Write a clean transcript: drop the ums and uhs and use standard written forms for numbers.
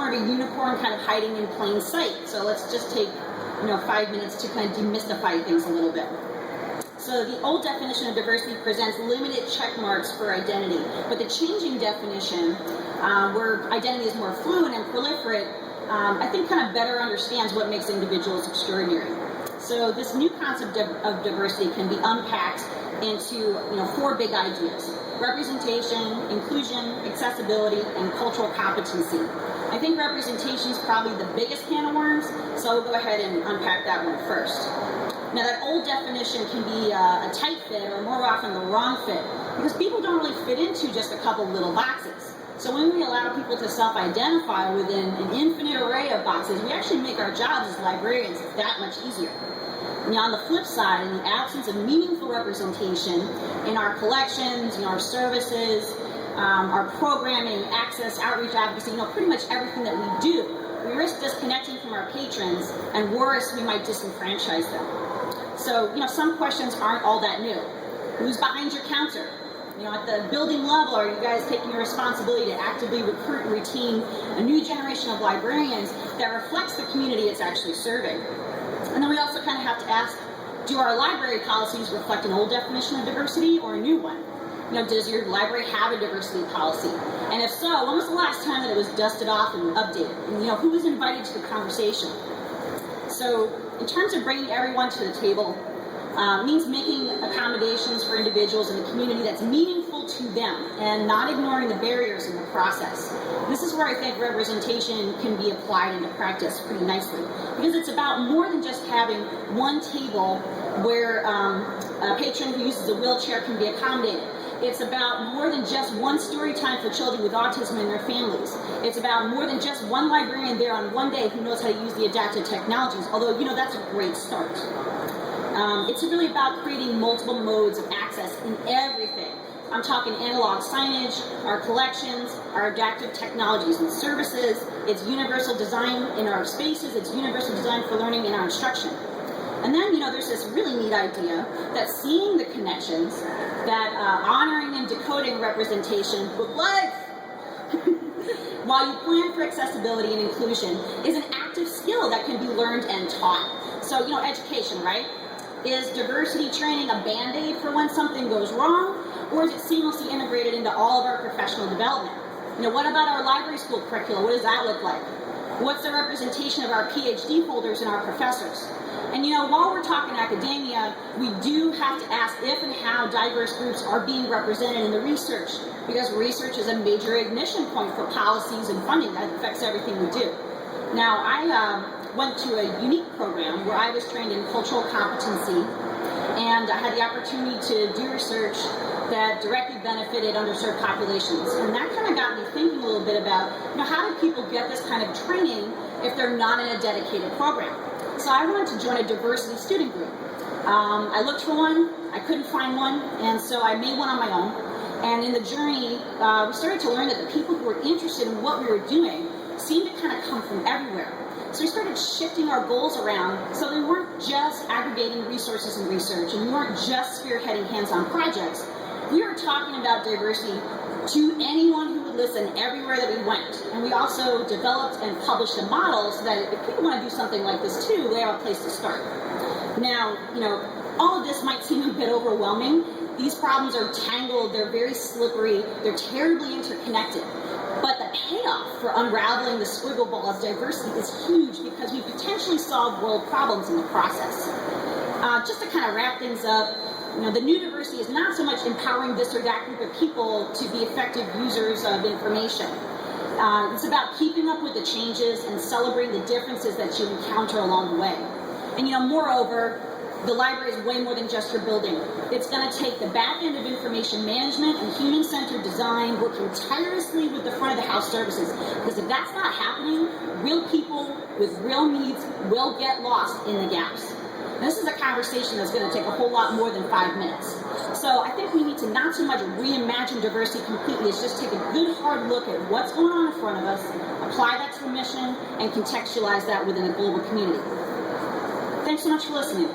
more of a unicorn kind of hiding in plain sight. So let's just take 5 minutes to kind of demystify things a little bit. So the old definition of diversity presents limited check marks for identity, but the changing definition, where identity is more fluid and proliferate, I think kind of better understands what makes individuals extraordinary. So this new concept of diversity can be unpacked into 4 big ideas: representation, inclusion, accessibility, and cultural competency. I think representation is probably the biggest can of worms, so I'll go ahead and unpack that one first. Now, that old definition can be a tight fit, or more often the wrong fit, because people don't really fit into just a couple little boxes. So when we allow people to self-identify within an infinite array of boxes, we actually make our jobs as librarians that much easier. Now, on the flip side, in the absence of meaningful representation in our collections, our services, our programming, access, outreach, advocacy, pretty much everything that we do, we risk disconnecting from our patrons, and worse, we might disenfranchise them. So, some questions aren't all that new. Who's behind your counter? At the building level, are you guys taking your responsibility to actively recruit and retain a new generation of librarians that reflects the community it's actually serving? And then we also kind of have to ask, do our library policies reflect an old definition of diversity or a new one? Does your library have a diversity policy? And if so, when was the last time that it was dusted off and updated? And who was invited to the conversation? So in terms of bringing everyone to the table, means making accommodations for individuals in the community that's meaningful to them and not ignoring the barriers in the process. This is where I think representation can be applied into practice pretty nicely, because it's about more than just having one table where a patron who uses a wheelchair can be accommodated. It's about more than just one story time for children with autism and their families. It's about more than just one librarian there on one day who knows how to use the adaptive technologies, although, that's a great start. It's really about creating multiple modes of access in everything. I'm talking analog signage, our collections, our adaptive technologies and services. It's universal design in our spaces. It's universal design for learning in our instruction. And then, there's this really neat idea that seeing the connections, that honoring and decoding representation with life, while you plan for accessibility and inclusion, is an active skill that can be learned and taught. So, education, right? Is diversity training a band-aid for when something goes wrong, or is it seamlessly integrated into all of our professional development? What about our library school curricula? What does that look like? What's the representation of our PhD holders and our professors? And while we're talking academia, we do have to ask if and how diverse groups are being represented in the research, because research is a major ignition point for policies and funding that affects everything we do. Now, I went to a unique program where I was trained in cultural competency, and I had the opportunity to do research that directly benefited underserved populations. And that kind of got me thinking a little bit about, how do people get this kind of training if they're not in a dedicated program? So I wanted to join a diversity student group. I looked for one, I couldn't find one, and so I made one on my own. And in the journey, we started to learn that the people who were interested in what we were doing seemed to kind of come from everywhere. So we started shifting our goals around so we weren't just aggregating resources and research, and we weren't just spearheading hands-on projects. We were talking about diversity to anyone who would listen everywhere that we went. And we also developed and published a model so that if people want to do something like this too, they have a place to start. Now, all of this might seem a bit overwhelming. These problems are tangled, they're very slippery, they're terribly interconnected. But the payoff for unraveling the squiggle ball of diversity is huge, because we potentially solve world problems in the process. Just to kind of wrap things up, the new diversity is not so much empowering this or that group of people to be effective users of information. It's about keeping up with the changes and celebrating the differences that you encounter along the way. And moreover, the library is way more than just your building. It's going to take the back end of information management and human-centered design, working tirelessly with the front of the house services. Because if that's not happening, real people with real needs will get lost in the gaps. And this is a conversation that's going to take a whole lot more than 5 minutes. So I think we need to not so much reimagine diversity completely as just take a good hard look at what's going on in front of us, apply that to the mission, and contextualize that within a global community. Thanks so much for listening.